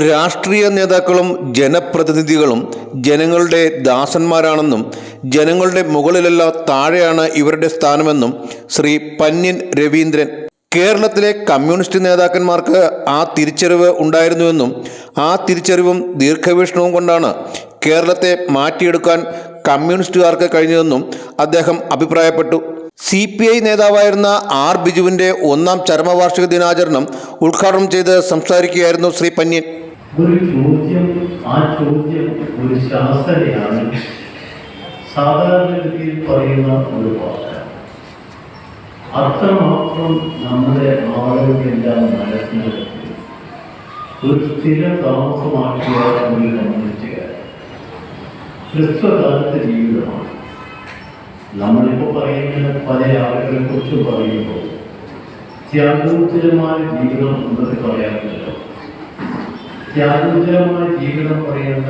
രാഷ്ട്രീയ നേതാക്കളും ജനപ്രതിനിധികളും ജനങ്ങളുടെ ദാസന്മാരാണെന്നും ജനങ്ങളുടെ മുകളിലല്ല താഴെയാണ് ഇവരുടെ സ്ഥാനമെന്നും ശ്രീ പന്ന്യൻ രവീന്ദ്രൻ. കേരളത്തിലെ കമ്മ്യൂണിസ്റ്റ് നേതാക്കന്മാർക്ക് ആ തിരിച്ചറിവ് ഉണ്ടായിരുന്നുവെന്നും ആ തിരിച്ചറിവും ദീർഘവീക്ഷണവും കൊണ്ടാണ് കേരളത്തെ മാറ്റിയെടുക്കാൻ കമ്മ്യൂണിസ്റ്റുകാർക്ക് കഴിഞ്ഞതെന്നും അദ്ദേഹം അഭിപ്രായപ്പെട്ടു. CPI നേതാവായിരുന്ന ആർ ബിജുവിൻ്റെ 1ാം ചരമവാർഷിക ദിനാചരണം ഉദ്ഘാടനം ചെയ്ത് സംസാരിക്കുകയായിരുന്നു ശ്രീ പന്ന്യൻ. ഒരു ചോദ്യം, ആ ചോദ്യം ഒരു ശാസ്ത്രയാണ്. സാധാരണഗതിയിൽ പറയുന്ന ഒരു വാക്കാണ്. അത്രമാത്രം നമ്മുടെ ആളുകൾക്കെല്ലാം മനസ്സിലാക്കി ഒരു സ്ഥിര താമസമാക്കിയ ഒരു കമ്മ്യൂണിസ്റ്റുകാരൻ ഹ്രസ്വകാലത്തെ ജീവിതമാണ്. നമ്മളിപ്പോൾ പറയുന്ന പല ആളുകളെ കുറിച്ച് പറയുമ്പോൾ ത്യാഗോജ്ജലമായ ജീവിതം എന്നൊക്കെ പറയാറുണ്ടല്ലോ. ത്യാഗോജ്ജലമായ ജീവിതം പറയേണ്ട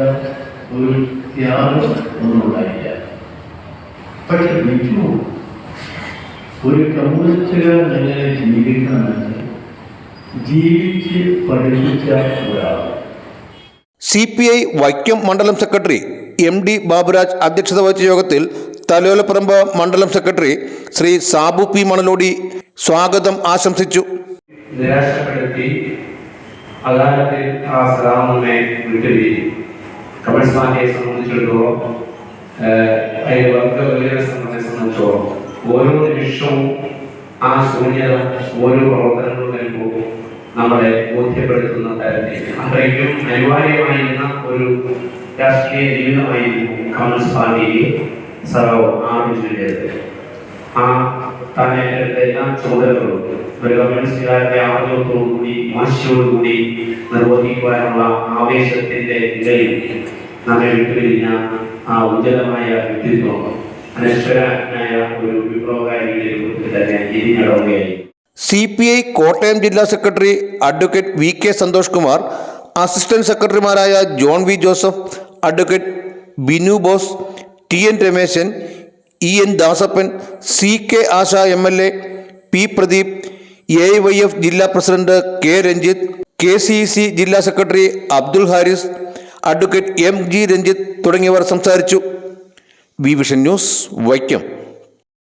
ഒരു ത്യാഗം ഒന്നും ഉണ്ടായില്ല. പക്ഷെ ബിജു ഒരു കമ്മ്യൂണിസ്റ്റുകാരൻ എങ്ങനെ ജീവിക്കണമെന്ന് ജീവിച്ച് പഠിപ്പിച്ച ഒരാൾ. CPI വൈക്കം മണ്ഡലം സെക്രട്ടറി MD ബാബുരാജ് അധ്യക്ഷത വഹിച്ച യോഗത്തിൽ തലോലപ്പറമ്പ് മണ്ഡലം സെക്രട്ടറി ശ്രീ സാബു P മണലോടി സ്വാഗതം ആശംസിച്ചു. നിരാശപ്പെടുത്തി അകാലത്തിൽ ആ സദാമനെ വിട്ടുപിരിയും. കമ്മ്യൂണിസ്റ്റ് പാർട്ടിയെ സംബന്ധിച്ചിടത്തോളം വർഗ സംബന്ധിച്ചിടത്തോളം ഓരോ നിമിഷവും ആ ശൂന്യത ഓരോ പ്രവർത്തനങ്ങളും വരുമ്പോൾ നമ്മളെ ബോധ്യപ്പെടുത്തുന്ന തരത്തിൽ അത്രയ്ക്കും അനിവാര്യമായിരുന്ന ഒരു രാഷ്ട്രീയ ജീവിതമായിരുന്നു കമ്മ്യൂണിസ്റ്റ് പാർട്ടിയെ ആരംഭിച്ചത്. ആ തന്നെ എല്ലാ ചുമതലകളും ഒരു കമ്മ്യൂണിസ്റ്റുകാരുടെ ആഗ്രഹത്തോടുകൂടി വാശിയോടുകൂടി നിർവഹിക്കുവാനുള്ള ആവേശത്തിന്റെ ഇടയിൽ നമ്മെ വിട്ടുപിരിഞ്ഞ ആ ഉജ്ജ്വലമായ വ്യക്തിത്വം അനശ്വരനായ ഒരു വിപ്ലവകാരിയിലേക്ക് തന്നെ തിരിഞ്ഞടങ്ങുകയായി. CPI കോട്ടയം ജില്ലാ secretary advocate VK Santhosh Kumar, assistant സെക്രട്ടറിമാരായ John V Joseph, advocate Binu Bose, TN Rameshan, EN Dasappan, CK Asha MLA, P Pradeep, AYF ജില്ലാ പ്രസിഡന്റ് K രഞ്ജിത്ത്, KCC ജില്ലാ secretary Abdul Haris, advocate MG Ranjith തുടങ്ങിയവർ സംസാരിച്ചു. Vision news, Vaikom.